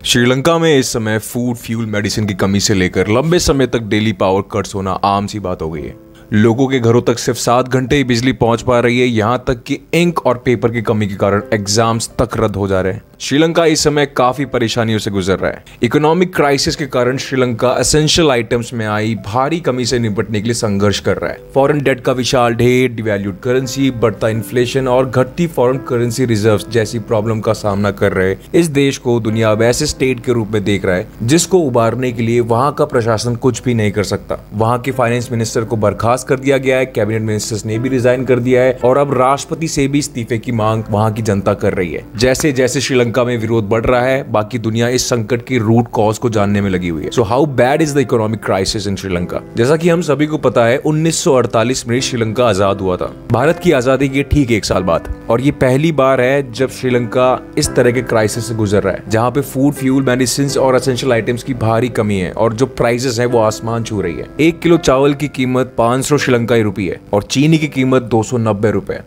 श्रीलंका में इस समय फूड फ्यूल मेडिसिन की कमी से लेकर लंबे समय तक डेली पावर कट्स होना आम सी बात हो गई है। लोगों के घरों तक सिर्फ 7 घंटे ही बिजली पहुंच पा रही है, यहाँ तक कि इंक और पेपर की कमी के कारण एग्जाम्स तक रद्द हो जा रहे हैं। श्रीलंका इस समय काफी परेशानियों से गुजर रहा है। इकोनॉमिक क्राइसिस के कारण श्रीलंका एसेंशियल आइटम्स में आई भारी कमी से निपटने के लिए संघर्ष कर रहा है। फॉरेन डेट का विशाल ढेर, डिवैल्यूड करेंसी, बढ़ता इन्फ्लेशन और घटती फॉरेन करेंसी रिजर्व्स जैसी प्रॉब्लम का सामना कर रहे इस देश को दुनिया वैसे स्टेट के रूप में देख रहा है जिसको उबारने के लिए वहां का प्रशासन कुछ भी नहीं कर सकता। वहां के फाइनेंस मिनिस्टर को बर्खास्त कर दिया गया है, कैबिनेट मिनिस्टर्स ने भी रिजाइन कर दिया है और अब राष्ट्रपति से भी इस्तीफे की मांग वहां की जनता कर रही है। जैसे जैसे श्रीलंका में विरोध बढ़ रहा है, बाकी दुनिया इस संकट की रूट कॉज को जानने में लगी हुई है। So how bad is the economic crisis in Sri Lanka? जैसा कि हम सभी को पता है, 1948 में श्रीलंका आजाद हुआ था, भारत की आजादी के ठीक 1 साल बाद, और ये पहली बार है जब श्रीलंका इस तरह के क्राइसिस से गुजर रहा है, जहां पे फूड फ्यूल मेडिसिन और एसेंशियल आइटम्स की भारी कमी है और जो प्राइसेस है वो आसमान छू रही है। 1 किलो चावल की कीमत 500 श्रीलंकाई रुपये है और चीनी की कीमत 290 रुपए,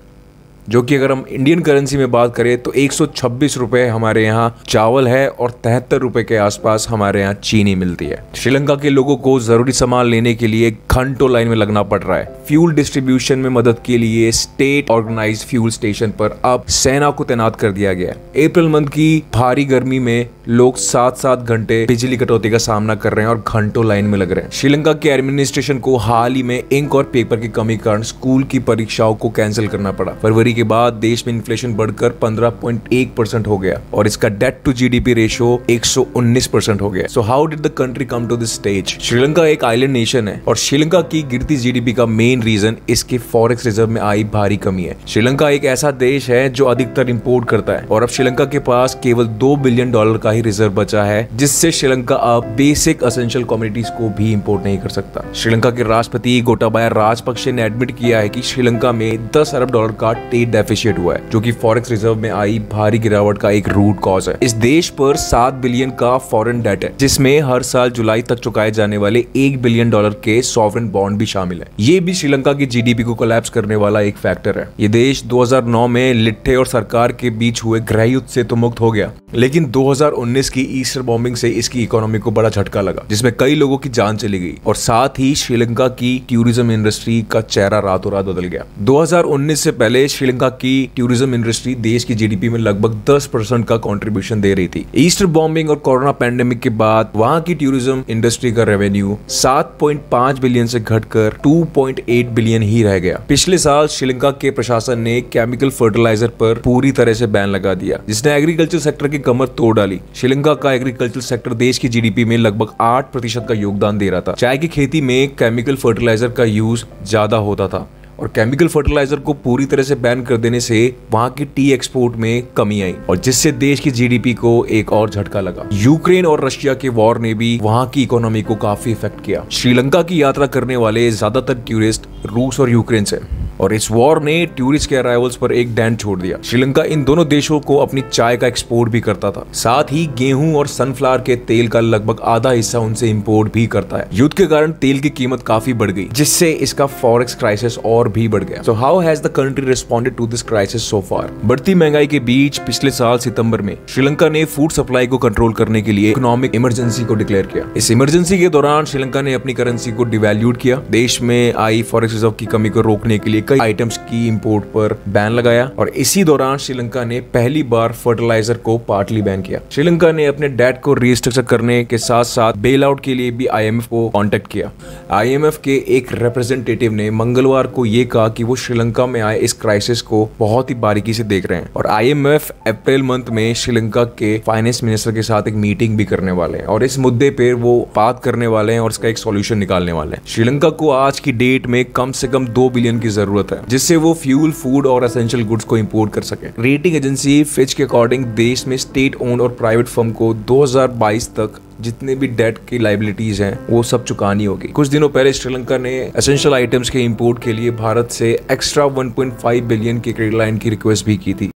जो कि अगर हम इंडियन करेंसी में बात करें तो 126 रुपए हमारे यहाँ चावल है और 73 रुपए के आसपास हमारे यहाँ चीनी मिलती है। श्रीलंका के लोगों को जरूरी सामान लेने के लिए घंटों लाइन में लगना पड़ रहा है। फ्यूल डिस्ट्रीब्यूशन में मदद के लिए स्टेट ऑर्गेनाइज्ड फ्यूल स्टेशन पर अब सेना को तैनात कर दिया गया है। अप्रैल मंथ की भारी गर्मी में लोग 7-7 घंटे बिजली कटौती का सामना कर रहे हैं और घंटों लाइन में लग रहे हैं। श्रीलंका के एडमिनिस्ट्रेशन को हाल ही में इंक और पेपर की कमी के कारण स्कूल की परीक्षाओं को कैंसिल करना पड़ा। फरवरी के बाद देश में इन्फ्लेशन बढ़कर 15.1% हो गया और इसका डेट टू जीडीपी रेशियो 119% हो गया। So how did the country come to this stage? Sri Lanka एक आइलैंड नेशन है और श्रीलंका की गिरती जीडीपी का मेन रीजन इसके फॉरेक्स रिजर्व में आई भारी कमी है। श्रीलंका एक ऐसा देश है जो अधिकतर इंपोर्ट करता है और अब श्रीलंका के पास केवल $2 बिलियन का ही रिजर्व बचा है, जिससे श्रीलंका अब बेसिक एसेंशियल कमोडिटीज को भी इंपोर्ट नहीं कर सकता। श्रीलंका के राष्ट्रपति गोटाबाया राजपक्षे ने एडमिट किया है कि श्रीलंका में $10 अरब का ट्रेड डेफिसिट हुआ है, जो कि फॉरेक्स रिजर्व में आई भारी गिरावट का एक रूट कॉज है। इस देश पर 7 बिलियन का फॉरेन डेट है, जिसमें हर साल जुलाई तक चुकाए जाने वाले $1 बिलियन के सॉवरेन बॉन्ड भी शामिल है। ये भी श्रीलंका की जीडीपी को कोलैप्स करने वाला एक फैक्टर है। ये देश 2009 में लिट्टे और सरकार के बीच हुए गृह युद्ध से तो मुक्त हो गया, लेकिन 2019 की ईस्टर बॉम्बिंग से इसकी इकोनॉमी को बड़ा झटका लगा, जिसमें कई लोगों की जान चली गई और साथ ही श्रीलंका की टूरिज्म इंडस्ट्री का चेहरा रातों रात बदल गया। 2019 से पहले श्रीलंका की टूरिज्म इंडस्ट्री देश की जीडीपी में लगभग 10% का कंट्रीब्यूशन दे रही थी। ईस्टर बॉम्बिंग और कोरोना पैंडेमिक के बाद वहां की टूरिज्म इंडस्ट्री का रेवेन्यू 7.5 बिलियन से घटकर 2.8 बिलियन ही रह गया। पिछले साल श्रीलंका के प्रशासन ने केमिकल फर्टिलाइजर पर पूरी तरह से बैन लगा दिया, जिसने एग्रीकल्चर सेक्टर की कमर तोड़ डाली। श्रीलंका का एग्रीकल्चर सेक्टर देश की जीडीपी में लगभग 8% का योगदान दे रहा था। चाय की खेती में केमिकल फर्टिलाइजर का यूज ज्यादा होता था और केमिकल फर्टिलाइजर को पूरी तरह से बैन कर देने से वहां की टी एक्सपोर्ट में कमी आई और जिससे देश की जीडीपी को एक और झटका लगा। यूक्रेन और रशिया के वॉर ने भी वहां की इकोनॉमी को काफी इफेक्ट किया। श्रीलंका की यात्रा करने वाले ज्यादातर टूरिस्ट रूस और यूक्रेन से, और इस वॉर ने टूरिस्ट के अराइवल्स पर एक डेंट छोड़ दिया। श्रीलंका इन दोनों देशों को अपनी चाय का एक्सपोर्ट भी करता था, साथ ही गेहूं और सनफ्लावर के तेल का लगभग आधा हिस्सा उनसे इंपोर्ट भी करता है। युद्ध के कारण तेल की कीमत काफी बढ़ गई, जिससे इसका फॉरेक्स क्राइसिस और भी बढ़ गया। So how has the country responded to this crisis so far? बढ़ती महंगाई के बीच पिछले साल सितंबर में श्रीलंका ने फूड सप्लाई को कंट्रोल करने के लिए इकोनॉमिक इमरजेंसी को डिक्लेयर किया। इस इमरजेंसी के दौरान श्रीलंका ने अपनी करेंसी को डिवैल्यूड किया, देश में आई फॉरेक्स रिजर्व की कमी को रोकने के लिए कई आइटम्स की इंपोर्ट पर बैन लगाया और इसी दौरान श्रीलंका ने पहली बार फर्टिलाइजर को पार्टली बैन किया। श्रीलंका ने अपने डेट को रीस्ट्रक्चर करने के साथ साथ बेल आउट के लिए भी आईएमएफ को कांटेक्ट किया। आईएमएफ के एक रिप्रेजेंटेटिव ने मंगलवार को यह कहा कि वो श्रीलंका में आए इस क्राइसिस को बहुत ही बारीकी से देख रहे हैं और आईएमएफ अप्रैल मंथ में श्रीलंका के फाइनेंस मिनिस्टर के साथ एक मीटिंग भी करने वाले हैं और इस मुद्दे पर वो बात करने वाले हैं और इसका एक सॉल्यूशन निकालने वाले हैं। श्रीलंका को आज की डेट में कम से कम 2 बिलियन की जरूरत है, जिससे वो फ्यूल, फूड और एसेंशियल गुड्स को इंपोर्ट कर सके। रेटिंग एजेंसी फिच के अकॉर्डिंग देश में स्टेट ओन्ड और प्राइवेट फर्म को 2022 तक जितने भी डेट की लाइबिलिटीज हैं वो सब चुकानी होगी। कुछ दिनों पहले श्रीलंका ने एसेंशियल आइटम्स के इंपोर्ट के लिए भारत से एक्स्ट्रा 1.5 बिलियन की क्रेडिट लाइन की रिक्वेस्ट भी की थी।